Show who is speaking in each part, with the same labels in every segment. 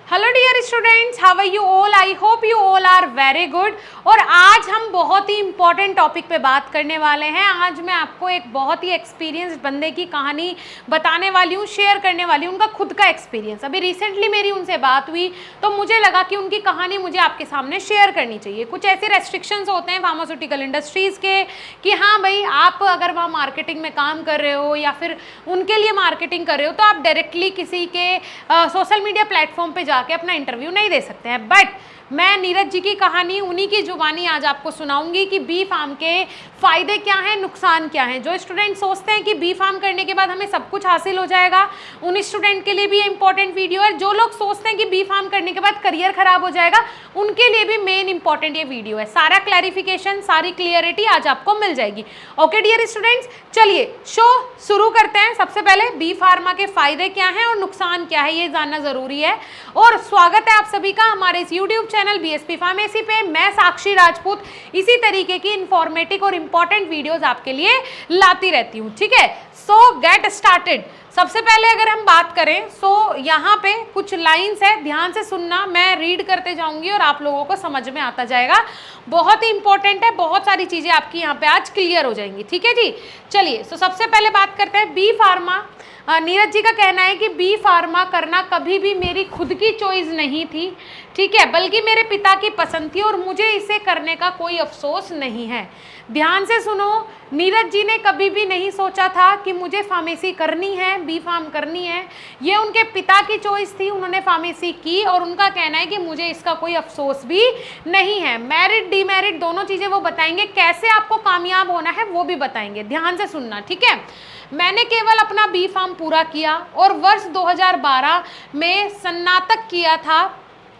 Speaker 1: Hello dear students, how are you all? I hope you all are very good. और आज हम बहुत ही important topic पे बात करने वाले हैं। आज मैं आपको एक बहुत ही एक्सपीरियंस्ड बंदे की कहानी बताने वाली हूँ, शेयर करने वाली हूँ, उनका खुद का एक्सपीरियंस। अभी रिसेंटली मेरी उनसे बात हुई तो मुझे लगा कि उनकी कहानी मुझे आपके सामने शेयर करनी चाहिए। कुछ ऐसे रेस्ट्रिक्शंस होते हैं फार्मास्यूटिकल इंडस्ट्रीज़ के कि हाँ भाई, आप अगर वहाँ मार्केटिंग में काम कर रहे हो या फिर उनके लिए मार्केटिंग कर रहे हो तो आप डायरेक्टली किसी के सोशल मीडिया प्लेटफॉर्म पे जाके अपना इंटरव्यू नहीं दे सकते हैं। बट मैं नीरज जी की कहानी उन्हीं की जुबानी आज आपको सुनाऊंगी कि बी फार्म के फ़ायदे क्या हैं, नुकसान क्या हैं। जो स्टूडेंट सोचते हैं कि बी फार्म करने के बाद हमें सब कुछ हासिल हो जाएगा, उन स्टूडेंट के लिए भी ये इंपॉर्टेंट वीडियो है। जो लोग सोचते हैं कि बी फार्म करने के बाद करियर खराब हो जाएगा, उनके लिए भी मेन इंपॉर्टेंट ये वीडियो है। सारा क्लैरिफिकेशन, सारी क्लियरिटी आज आपको मिल जाएगी। ओके डियर स्टूडेंट्स, चलिए शो शुरू करते हैं। सबसे पहले बी फार्मा के फ़ायदे क्या हैं और नुकसान क्या है, ये जानना ज़रूरी है। और स्वागत है आप सभी का हमारे इस यूट्यूब चैनल बीएसपी फार्मेसी पे। मैं साक्षी राजपूत इसी तरीके की इंफॉर्मेटिव और इंपॉर्टेंट वीडियोस आपके लिए लाती रहती हूँ, ठीक है। सो गेट स्टार्टेड। सबसे पहले अगर हम बात करें सो यहाँ पे कुछ लाइंस है, ध्यान से सुनना। मैं रीड करते जाऊंगी और आप लोगों को समझ में आता जाएगा। बहुत ही इंपॉर्टेंट है, बहुत सारी चीज़ें आपकी यहाँ पे आज क्लियर हो जाएंगी, ठीक है जी। चलिए सो सबसे पहले बात करते हैं बी फार्मा। नीरज जी का कहना है कि बी फार्मा करना कभी भी मेरी खुद की चॉइस नहीं थी, ठीक है, बल्कि मेरे पिता की पसंद थी और मुझे इसे करने का कोई अफसोस नहीं है। ध्यान से सुनो, नीरज जी ने कभी भी नहीं सोचा था कि मुझे फार्मेसी करनी है, बी फार्म करनी है। ये उनके पिता की चॉइस थी, उन्होंने फार्मेसी की और उनका कहना है कि मुझे इसका कोई अफसोस भी नहीं है। मेरिट डीमेरिट दोनों चीज़ें वो बताएंगे, कैसे आपको कामयाब होना है वो भी बताएंगे। ध्यान से सुनना, ठीक है। मैंने केवल अपना बी फार्म पूरा किया और वर्ष 2012 में स्नातक किया था।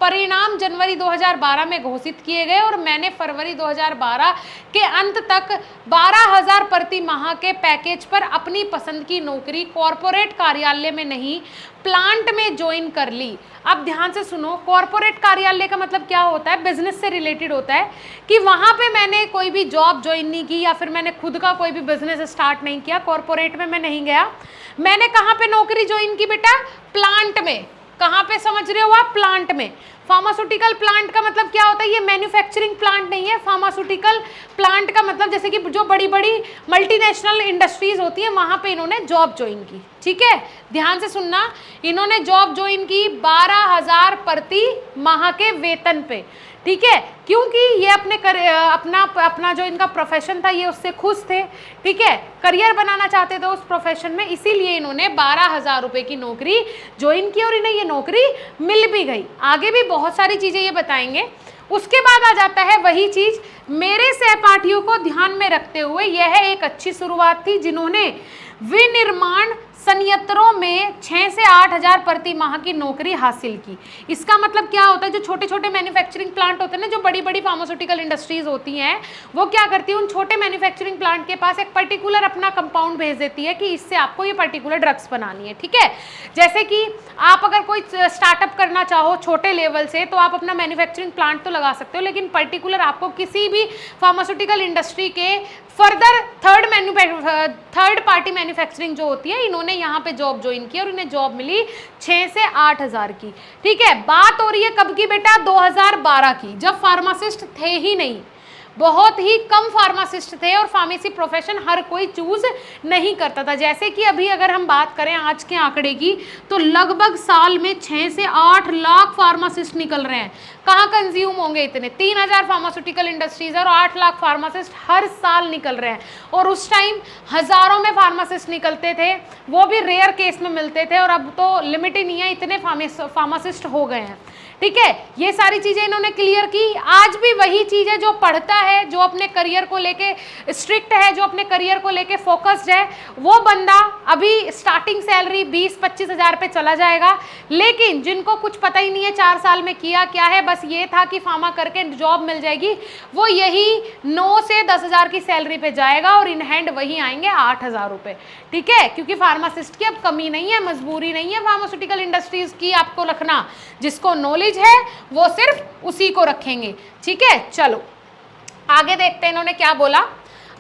Speaker 1: परिणाम जनवरी 2012 में घोषित किए गए और मैंने फरवरी 2012 के अंत तक 12,000 प्रति माह के पैकेज पर अपनी पसंद की नौकरी कॉरपोरेट कार्यालय में नहीं, प्लांट में ज्वाइन कर ली। अब ध्यान से सुनो, कॉरपोरेट कार्यालय का मतलब क्या होता है? बिजनेस से रिलेटेड होता है कि वहाँ पे मैंने कोई भी जॉब ज्वाइन नहीं की या फिर मैंने खुद का कोई भी बिजनेस स्टार्ट नहीं किया। कॉरपोरेट में मैं नहीं गया। मैंने कहाँ पे नौकरी ज्वाइन की बेटा? प्लांट में। कहाँ पे समझ रहे हो आप? प्लांट में। फार्मास्यूटिकल प्लांट का मतलब क्या होता है? ये मैन्युफैक्चरिंग प्लांट नहीं है। फार्मास्यूटिकल प्लांट का मतलब जैसे कि जो बड़ी बड़ी मल्टीनेशनल इंडस्ट्रीज होती हैं, वहाँ पे इन्होंने जॉब ज्वाइन की, ठीक है। ध्यान से सुनना, इन्होंने जॉब ज्वाइन की 12,000 प्रति माह के वेतन पे, ठीक है, क्योंकि ये अपना जो इनका प्रोफेशन था ये उससे खुश थे, ठीक है, करियर बनाना चाहते थे उस प्रोफेशन में, इसीलिए इन्होंने 12,000 रुपये की नौकरी ज्वाइन की और इन्हें ये नौकरी मिल भी गई। आगे भी बहुत सारी चीज़ें ये बताएंगे। उसके बाद आ जाता है वही चीज़, मेरे सहपाठियों को ध्यान में रखते हुए यह एक अच्छी शुरुआत थी जिन्होंने विनिर्माण संयंत्रों में 6 से 8,000 प्रति माह की नौकरी हासिल की। इसका मतलब क्या होता है? जो छोटे छोटे मैन्युफैक्चरिंग प्लांट होते हैं ना, जो बड़ी बड़ी फार्मास्यूटिकल इंडस्ट्रीज होती हैं, वो क्या करती है, उन छोटे मैन्युफैक्चरिंग प्लांट के पास एक पर्टिकुलर अपना कंपाउंड भेज देती है कि इससे आपको ये पर्टिकुलर ड्रग्स बनानी है, ठीक है। जैसे कि आप अगर कोई स्टार्टअप करना चाहो छोटे लेवल से तो आप अपना मैन्युफैक्चरिंग प्लांट तो लगा सकते हो, लेकिन पर्टिकुलर आपको किसी भी फार्मास्यूटिकल इंडस्ट्री के फर्दर थर्ड पार्टी मैन्युफैक्चरिंग जो होती है, इन्होंने यहाँ पे जॉब ज्वाइन की और इन्हें जॉब मिली 6 से 8,000 की, ठीक है। बात हो रही है कब की बेटा? 2012 की, जब फार्मासिस्ट थे ही नहीं, बहुत ही कम फार्मासिस्ट थे और फार्मेसी प्रोफेशन हर कोई चूज नहीं करता था। जैसे कि अभी अगर हम बात करें आज के आंकड़े की तो लगभग साल में 6 से 8 लाख फार्मासिस्ट निकल रहे हैं। कहाँ कंज्यूम होंगे इतने? 3,000 फार्मास्यूटिकल इंडस्ट्रीज और 8 लाख फार्मासिस्ट हर साल निकल रहे हैं। और उस टाइम हज़ारों में फार्मासिस्ट निकलते थे, वो भी रेयर केस में मिलते थे, और अब तो लिमिट ही नहीं है, इतने फार्मासिस्ट हो गए हैं, ठीक है। ये सारी चीज़ें इन्होंने क्लियर की। आज भी वही चीज़ है, जो पढ़ता है, जो अपने करियर को लेके स्ट्रिक्ट है, जो अपने करियर को लेके फोकस्ड है, वो बंदा अभी स्टार्टिंग सैलरी 20-25 हज़ार पे चला जाएगा। लेकिन जिनको कुछ पता ही नहीं है 4 साल में किया क्या है, बस ये था कि फार्मा करके जॉब मिल जाएगी, वो यही 9 से 10,000 की सैलरी पे जाएगा और इन हैंड वही आएंगे 8,000 रुपये, ठीक है। क्योंकि फार्मासिस्ट की अब कमी नहीं है, मजबूरी नहीं है फार्मास्यूटिकल इंडस्ट्रीज की आपको रखना। जिसको नॉलेज है वो सिर्फ उसी को रखेंगे, ठीक है। चलो आगे देखते हैं इन्होंने क्या बोला।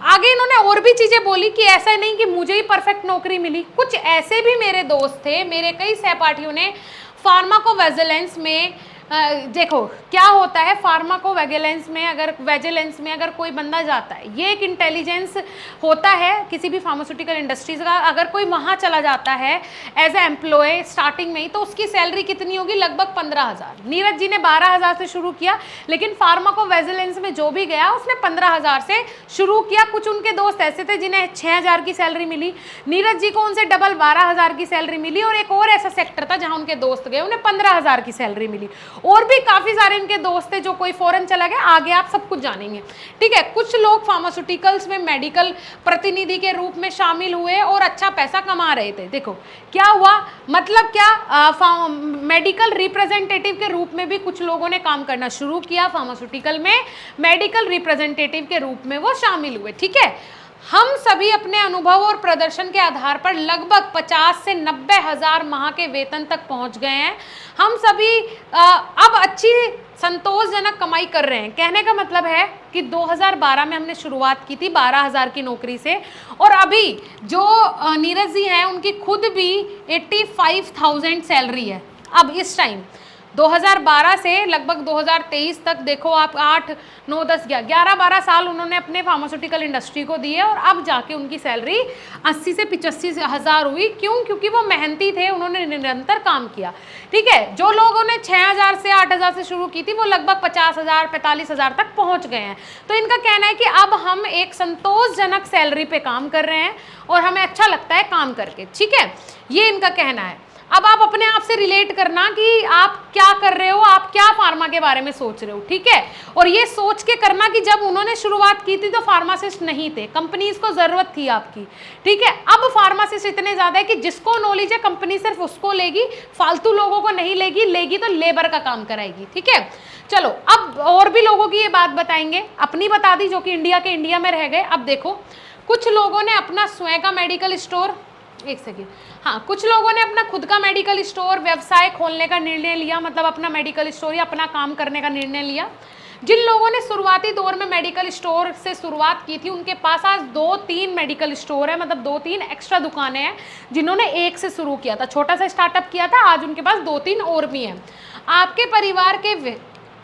Speaker 1: आगे इन्होंने और भी चीज़ें बोली कि ऐसा नहीं कि मुझे ही परफेक्ट नौकरी मिली, कुछ ऐसे भी मेरे दोस्त थे, मेरे कई सहपाठियों ने फार्माकोविजिलेंस में देखो क्या होता है, फार्माकोविजिलेंस में अगर कोई बंदा जाता है, ये एक इंटेलिजेंस होता है किसी भी फार्मास्यूटिकल इंडस्ट्रीज का। अगर कोई वहाँ चला जाता है एज ए एम्प्लॉय स्टार्टिंग में ही, तो उसकी सैलरी कितनी होगी, लगभग 15,000। नीरज जी ने 12,000 से शुरू किया, लेकिन फार्माकोविजिलेंस में जो भी गया उसने 15,000 से शुरू किया। कुछ उनके दोस्त ऐसे थे जिन्हें 6,000 की सैलरी मिली, नीरज जी को उनसे डबल 12,000 की सैलरी मिली, और एक और ऐसा सेक्टर था जहाँ उनके दोस्त गए, उन्हें 15,000 की सैलरी मिली। और भी काफी सारे इनके दोस्त थे, जो कोई फॉरेन चला गया, आगे आप सब कुछ जानेंगे, ठीक है। कुछ लोग फार्मास्यूटिकल्स में मेडिकल प्रतिनिधि के रूप में शामिल हुए और अच्छा पैसा कमा रहे थे। देखो क्या हुआ, मतलब क्या, मेडिकल रिप्रेजेंटेटिव के रूप में भी कुछ लोगों ने काम करना शुरू किया फार्मास्यूटिकल में, मेडिकल रिप्रेजेंटेटिव के रूप में वो शामिल हुए, ठीक है। हम सभी अपने अनुभव और प्रदर्शन के आधार पर लगभग 50 से 90,000 माह के वेतन तक पहुंच गए हैं। हम सभी अब अच्छी संतोषजनक कमाई कर रहे हैं। कहने का मतलब है कि 2012 में हमने शुरुआत की थी 12,000 की नौकरी से, और अभी जो नीरज जी हैं उनकी खुद भी 85,000 सैलरी है। अब इस टाइम 2012 से लगभग 2023 तक देखो आप, 8, 9, 10, 11-12 साल उन्होंने अपने फार्मास्यूटिकल इंडस्ट्री को दिए, और अब जाके उनकी सैलरी 80 से 85,000 हुई। क्यों? क्योंकि वो मेहनती थे, उन्होंने निरंतर काम किया, ठीक है। जो लोगों ने 6,000 से 8,000 से शुरू की थी, वो लगभग 50,000 45,000 तक पहुंच गए हैं। तो इनका कहना है कि अब हम एक संतोषजनक सैलरी पे काम कर रहे हैं और हमें अच्छा लगता है काम करके, ठीक है। ये इनका कहना है। अब आप अपने आप से रिलेट करना कि आप क्या कर रहे हो, आप क्या फार्मा के बारे में सोच रहे हो, ठीक है। और ये सोच के करना कि जब उन्होंने शुरुआत की थी तो फार्मासिस्ट नहीं थे, कंपनीज को जरूरत थी आपकी, ठीक है। अब फार्मासिस्ट इतने ज्यादा है कि जिसको नॉलेज है कंपनी सिर्फ उसको लेगी, फालतू लोगों को नहीं लेगी तो लेबर का काम कराएगी, ठीक है। चलो अब और भी लोगों की ये बात बताएंगे, अपनी बता दी जो कि इंडिया में रह गए। अब देखो कुछ लोगों ने अपना स्वयं का मेडिकल स्टोर, एक सेकेंड, हाँ, कुछ लोगों ने अपना खुद का मेडिकल स्टोर व्यवसाय खोलने का निर्णय लिया, मतलब अपना मेडिकल स्टोर या अपना काम करने का निर्णय लिया। जिन लोगों ने शुरुआती दौर में मेडिकल स्टोर से शुरुआत की थी, उनके पास आज 2-3 मेडिकल स्टोर है, मतलब 2-3 एक्स्ट्रा दुकानें हैं। जिन्होंने एक से शुरू किया था, छोटा सा स्टार्टअप किया था, आज उनके पास 2-3 और भी हैं। आपके परिवार के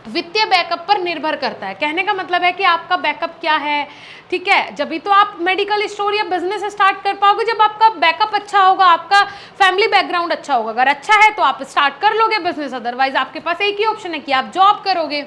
Speaker 1: वित्तीय बैकअप पर निर्भर करता है। कहने का मतलब है कि आपका बैकअप क्या है, ठीक है। जब भी तो आप मेडिकल स्टोर या बिजनेस स्टार्ट कर पाओगे जब आपका बैकअप अच्छा होगा, आपका फैमिली बैकग्राउंड अच्छा होगा। अगर अच्छा है तो आप स्टार्ट कर लोगे बिजनेस, अदरवाइज आपके पास एक ही ऑप्शन है कि आप जॉब करोगे,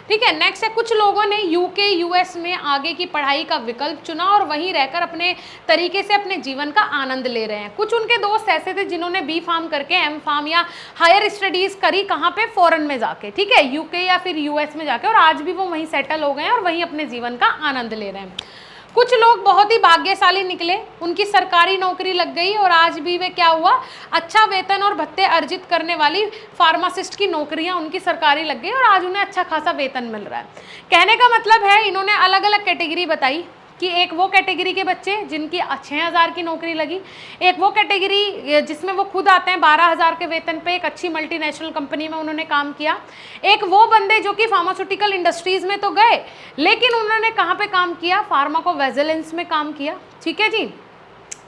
Speaker 1: ठीक है। नेक्स्ट है, कुछ लोगों ने यूके यूएस में आगे की पढ़ाई का विकल्प चुना और वहीं रहकर अपने तरीके से अपने जीवन का आनंद ले रहे हैं। कुछ उनके दोस्त ऐसे थे जिन्होंने बी फार्म करके एम फार्म या हायर स्टडीज करी, कहाँ पे, फॉरेन में जाके, ठीक है, यूके या फिर यूएस में जाके, और आज भी वो वहीं सेटल हो गए हैं और वहीं अपने जीवन का आनंद ले रहे हैं। कुछ लोग बहुत ही भाग्यशाली निकले, उनकी सरकारी नौकरी लग गई और आज भी वे क्या हुआ, अच्छा वेतन और भत्ते अर्जित करने वाली फार्मासिस्ट की नौकरियां उनकी सरकारी लग गई और आज उन्हें अच्छा खासा वेतन मिल रहा है। कहने का मतलब है इन्होंने अलग अलग कैटेगरी बताई कि एक वो कैटेगरी के बच्चे जिनकी 6,000 की नौकरी लगी, एक वो कैटेगरी जिसमें वो खुद आते हैं 12,000 के वेतन पे, एक अच्छी मल्टीनेशनल कंपनी में उन्होंने काम किया, एक वो बंदे जो कि फार्मास्यूटिकल इंडस्ट्रीज में तो गए लेकिन उन्होंने कहाँ पे काम किया, फार्माकोविजिलेंस में काम किया, ठीक है जी।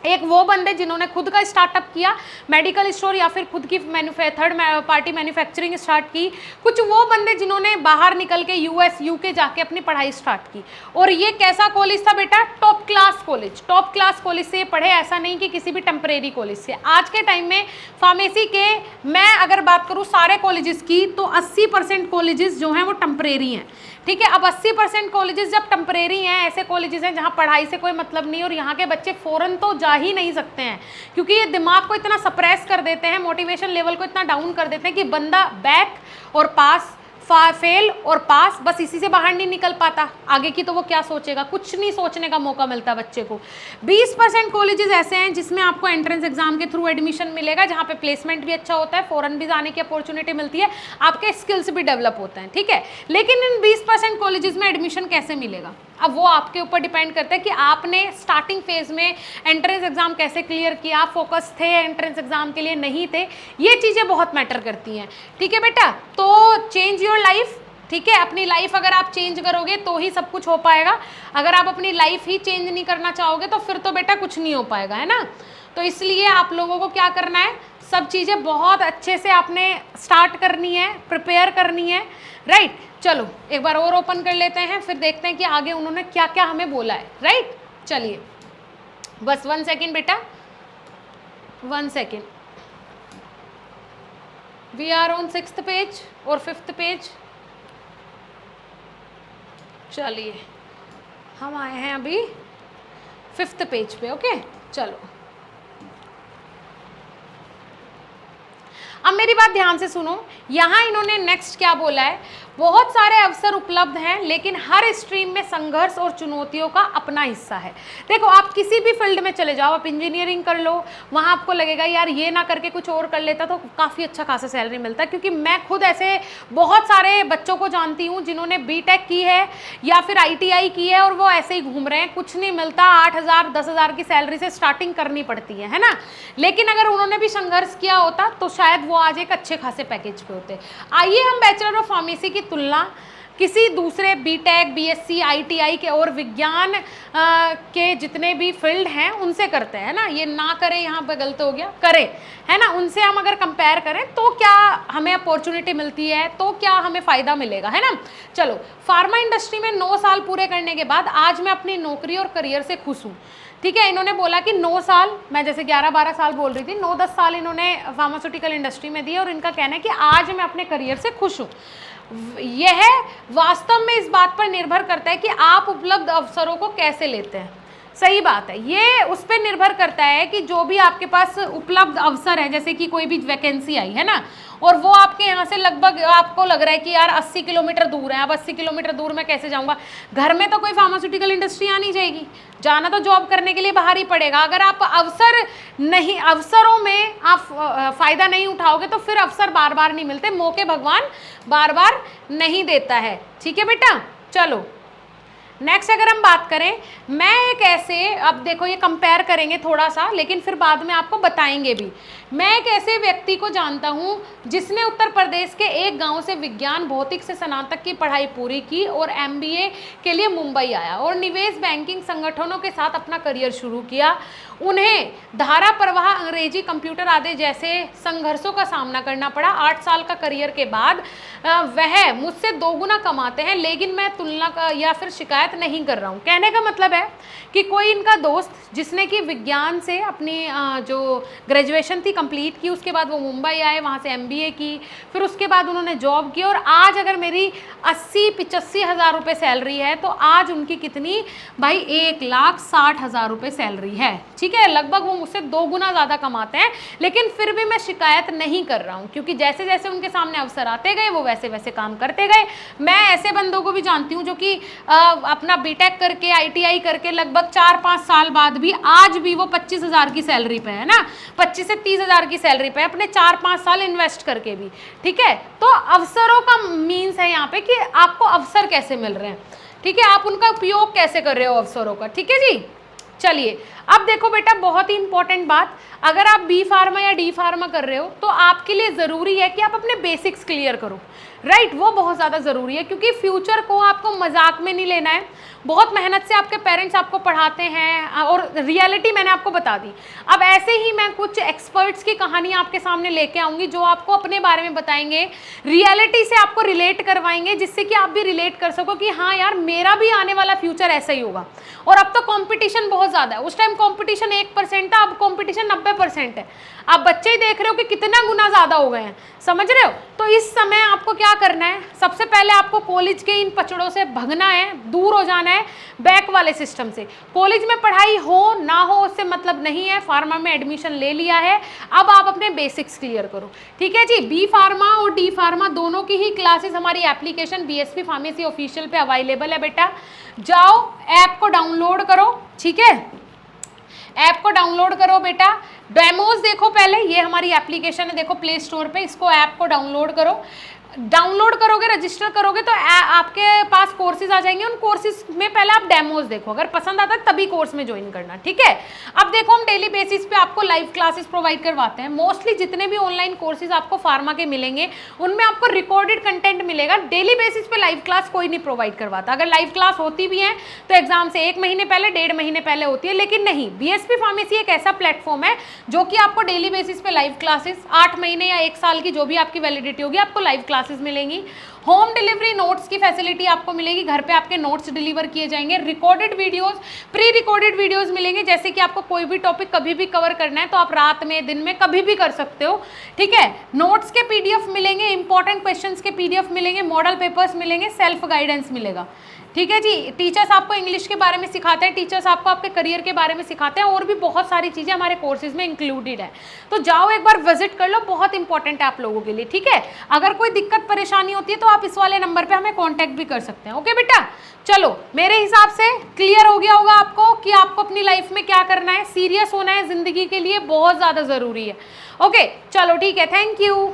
Speaker 1: एक वो बंदे जिन्होंने खुद का स्टार्टअप किया, मेडिकल स्टोर या फिर खुद की थर्ड पार्टी मैन्युफैक्चरिंग स्टार्ट की। कुछ वो बंदे जिन्होंने बाहर निकल के यूएस यूके जाके अपनी पढ़ाई स्टार्ट की। और ये कैसा कॉलेज था बेटा, top class college. Top class college से पढ़े, ऐसा नहीं कि किसी भी टेम्परेरी कॉलेज से। आज के टाइम में फार्मेसी के, मैं अगर बात करूँ सारे कॉलेजेस की, तो 80% कॉलेजेस जो हैं वो टेम्परेरी हैं, ठीक है। अब 80% कॉलेजेस जब टेम्परेरी हैं, ऐसे कॉलेजेस हैं जहाँ पढ़ाई से कोई मतलब नहीं और यहाँ के बच्चे फ़ौरन तो जा ही नहीं सकते हैं क्योंकि ये दिमाग को इतना सप्रेस कर देते हैं, मोटिवेशन लेवल को इतना डाउन कर देते हैं कि बंदा बैक और पास, फेल और पास, बस इसी से बाहर नहीं निकल पाता। आगे की तो वो क्या सोचेगा, कुछ नहीं सोचने का मौका मिलता बच्चे को। 20% कॉलेजेस ऐसे हैं जिसमें आपको एंट्रेंस एग्जाम के थ्रू एडमिशन मिलेगा, जहाँ पे प्लेसमेंट भी अच्छा होता है, फॉरेन भी जाने की अपॉर्चुनिटी मिलती है, आपके स्किल्स भी डेवलप होते हैं, ठीक है। लेकिन इन 20% कॉलेजेस में एडमिशन कैसे मिलेगा, अब वो आपके ऊपर डिपेंड करता है कि आपने स्टार्टिंग फेज में एंट्रेंस एग्जाम कैसे क्लियर किया, फोकस थे एंट्रेंस एग्जाम के लिए, नहीं थे, ये चीज़ें बहुत मैटर करती हैं, ठीक है बेटा। तो चेंज योर लाइफ, ठीक है। अपनी लाइफ अगर आप चेंज करोगे तो ही सब कुछ हो पाएगा। अगर आप अपनी लाइफ ही चेंज नहीं करना चाहोगे तो फिर तो बेटा कुछ नहीं हो पाएगा, है ना। तो इसलिए आप लोगों को क्या करना है, सब चीज़ें बहुत अच्छे से आपने स्टार्ट करनी है, प्रिपेयर करनी है, राइट। चलो एक बार और ओपन कर लेते हैं, फिर देखते हैं कि आगे उन्होंने क्या क्या हमें बोला है, राइट। चलिए बस 1 सेकेंड बेटा, 1 second. We are on 6th page और 5th पेज। चलिए हम आए हैं अभी 5th पेज पे, ओके। चलो अब मेरी बात ध्यान से सुनो, यहाँ इन्होंने नेक्स्ट क्या बोला है, बहुत सारे अवसर उपलब्ध हैं लेकिन हर स्ट्रीम में संघर्ष और चुनौतियों का अपना हिस्सा है। देखो आप किसी भी फील्ड में चले जाओ, आप इंजीनियरिंग कर लो, वहाँ आपको लगेगा यार ये ना करके कुछ और कर लेता तो काफ़ी अच्छा खासा सैलरी मिलता है, क्योंकि मैं खुद ऐसे बहुत सारे बच्चों को जानती हूँ जिन्होंने बीटेक की है या फिर ITI की है और वो ऐसे ही घूम रहे हैं, कुछ नहीं मिलता, 8,000 10,000 की सैलरी से स्टार्टिंग करनी पड़ती है ना। लेकिन अगर उन्होंने भी संघर्ष किया होता तो शायद वो आज एक अच्छे खासे पैकेज पे होते। आइए हम बैचलर ऑफ फार्मेसी की तुलना किसी दूसरे बीटेक, BSc, ITI के और विज्ञान के जितने भी फील्ड हैं उनसे करते हैं ना। ये ना करें, यहाँ पे गलत हो गया, करें, है ना। उनसे हम अगर कंपेयर करें तो क्या हमें अपॉर्चुनिटी मिलती है, तो क्या हमें फ़ायदा मिलेगा, है ना। चलो फार्मा इंडस्ट्री में 9 साल पूरे करने के बाद आज मैं अपनी नौकरी और करियर से खुश हूँ, ठीक है। इन्होंने बोला कि 9 साल, मैं जैसे 11-12 साल बोल रही थी, 9-10 साल इन्होंने फार्मास्यूटिकल इंडस्ट्री में दिए और इनका कहना है कि आज मैं अपने करियर से खुश हूँ। यह वास्तव में इस बात पर निर्भर करता है कि आप उपलब्ध अवसरों को कैसे लेते हैं। सही बात है, ये उस पर निर्भर करता है कि जो भी आपके पास उपलब्ध अवसर है, जैसे कि कोई भी वैकेंसी आई है ना और वो आपके यहाँ से लगभग आपको लग रहा है कि यार 80 किलोमीटर दूर है, अब 80 किलोमीटर दूर मैं कैसे जाऊँगा, घर में तो कोई फार्मास्यूटिकल इंडस्ट्री आ नहीं जाएगी, जाना तो जॉब करने के लिए बाहर ही पड़ेगा। अगर आप अवसरों में आप फ़ायदा नहीं उठाओगे तो फिर अवसर बार बार नहीं मिलते, मौके भगवान बार बार नहीं देता है, ठीक है बेटा। चलो नेक्स्ट अगर हम बात करें, मैं एक ऐसे, अब देखो ये कंपेयर करेंगे थोड़ा सा लेकिन फिर बाद में आपको बताएंगे भी। मैं एक ऐसे व्यक्ति को जानता हूँ जिसने उत्तर प्रदेश के एक गांव से विज्ञान भौतिक से स्नातक की पढ़ाई पूरी की और MBA के लिए मुंबई आया और निवेश बैंकिंग संगठनों के साथ अपना करियर शुरू किया। उन्हें धारा प्रवाह, अंग्रेजी, कंप्यूटर आदि जैसे संघर्षों का सामना करना पड़ा। 8 साल का करियर के बाद वह मुझसे 2 गुना कमाते हैं, लेकिन मैं तुलना का या फिर शिकायत नहीं कर रहा हूँ। कहने का मतलब है कि कोई इनका दोस्त जिसने कि विज्ञान से अपनी जो ग्रेजुएशन थी कंप्लीट की, उसके बाद वो मुंबई आए, वहाँ से MBA की, फिर उसके बाद उन्होंने जॉब की और आज अगर मेरी 80-85 हज़ार रुपये सैलरी है तो आज उनकी कितनी भाई 1,60,000 रुपये सैलरी है, ठीक है। लगभग वो मुझसे 2 गुना ज़्यादा कमाते हैं, लेकिन फिर भी मैं शिकायत नहीं कर रहा हूँ क्योंकि जैसे जैसे उनके सामने अवसर आते गए वो वैसे वैसे काम करते गए। मैं ऐसे बंदों को भी जानती हूँ जो कि अपना बीटेक करके, ITI करके लगभग 4-5 साल बाद भी आज भी वो 25,000 की सैलरी पे है ना, 25 से 30,000 की सैलरी पे, अपने 4-5 साल इन्वेस्ट करके भी, ठीक है। तो अवसरों का मीन्स है यहाँ पे कि आपको अवसर कैसे मिल रहे हैं, ठीक है, आप उनका उपयोग कैसे कर रहे हो अवसरों का, ठीक है जी। चलिए अब देखो बेटा, बहुत ही इंपॉर्टेंट बात, अगर आप B फार्मा या D फार्मा कर रहे हो तो आपके लिए ज़रूरी है कि आप अपने बेसिक्स क्लियर करो, राइट। वो बहुत ज़्यादा ज़रूरी है क्योंकि फ्यूचर को आपको मजाक में नहीं लेना है। बहुत मेहनत से आपके पेरेंट्स आपको पढ़ाते हैं और रियलिटी मैंने आपको बता दी। अब ऐसे ही मैं कुछ एक्सपर्ट्स की कहानी आपके सामने लेके आऊँगी जो आपको अपने बारे में बताएंगे, रियलिटी से आपको रिलेट करवाएंगे, जिससे कि आप भी रिलेट कर सको कि हाँ यार मेरा भी आने वाला फ्यूचर ऐसा ही होगा। और अब तो कॉम्पिटिशन बहुत ज़्यादा है, उस टाइम कॉम्पिटिशन 1% था, अब कॉम्पिटिशन 90% है। आप बच्चे ही देख रहे हो कि कितना गुना ज़्यादा हो गए हैं, समझ रहे हो। तो इस समय आपको क्या करना है, सबसे पहले आपको कॉलेज के इन पचड़ों से भगना है, दूर हो जाना है बैक वाले सिस्टम से। कॉलेज में पढ़ाई हो ना हो उससे मतलब नहीं है, फार्मा में एडमिशन ले लिया है, अब आप अपने बेसिक्स क्लियर करो, ठीक है जी। B फार्मा और D फार्मा दोनों की ही क्लासेस हमारी एप्लीकेशन BSP फार्मेसी ऑफिशियल पे अवेलेबल है बेटा। जाओ ऐप को डाउनलोड करो, ठीक है, ऐप को डाउनलोड करो बेटा। डेमोज देखो पहले, ये हमारी एप्लीकेशन है, देखो प्ले स्टोर पे, इसको ऐप को डाउनलोड करो। डाउनलोड करोगे, रजिस्टर करोगे तो आपके पास कोर्सेज आ जाएंगे। उन कोर्सेज में पहले आप डेमोज देखो, अगर पसंद आता है तभी कोर्स में ज्वाइन करना, ठीक है। अब देखो हम डेली बेसिस पे आपको लाइव क्लासेस प्रोवाइड करवाते हैं। मोस्टली जितने भी ऑनलाइन कोर्सेज आपको फार्मा के मिलेंगे उनमें आपको रिकॉर्डेड कंटेंट मिलेगा। डेली बेसिस पे लाइव क्लास कोई नहीं प्रोवाइड करवाता। अगर लाइव क्लास होती भी है तो एग्जाम से 1 महीने पहले, 1.5 महीने पहले होती है, लेकिन नहीं, बीएसपी फार्मेसी एक ऐसा प्लेटफॉर्म है जो कि आपको डेली बेसिस पे लाइव क्लासेस 8 महीने या 1 साल की जो भी आपकी वैलिडिटी होगी आपको लाइव क्लासेस मिलेंगी। होम डिलीवरी नोट्स की फैसिलिटी आपको मिलेगी, घर पे आपके नोट्स डिलीवर किए जाएंगे। Recorded videos, pre recorded videos मिलेंगे, जैसे कि आपको कोई भी टॉपिक कभी भी कवर करना है तो आप रात में, दिन में, कभी भी कर सकते हो, ठीक है। नोट्स के पीडीएफ मिलेंगे, इंपॉर्टेंट क्वेश्चंस के पीडीएफ मिलेंगे, मॉडल पेपर्स मिलेंगे, सेल्फ गाइडेंस मिलेगा, ठीक है जी। टीचर्स आपको इंग्लिश के बारे में सिखाते हैं, टीचर्स आपको आपके करियर के बारे में सिखाते हैं, और भी बहुत सारी चीज़ें हमारे कोर्सेज में इंक्लूडेड है। तो जाओ एक बार विजिट कर लो, बहुत इंपॉर्टेंट है आप लोगों के लिए, ठीक है। अगर कोई दिक्कत परेशानी होती है तो आप इस वाले नंबर पे हमें कांटेक्ट भी कर सकते हैं। ओके बेटा, चलो मेरे हिसाब से क्लियर हो गया होगा आपको कि आपको अपनी लाइफ में क्या करना है। सीरियस होना है जिंदगी के लिए, बहुत ज़्यादा ज़रूरी है। ओके चलो ठीक है, थैंक यू।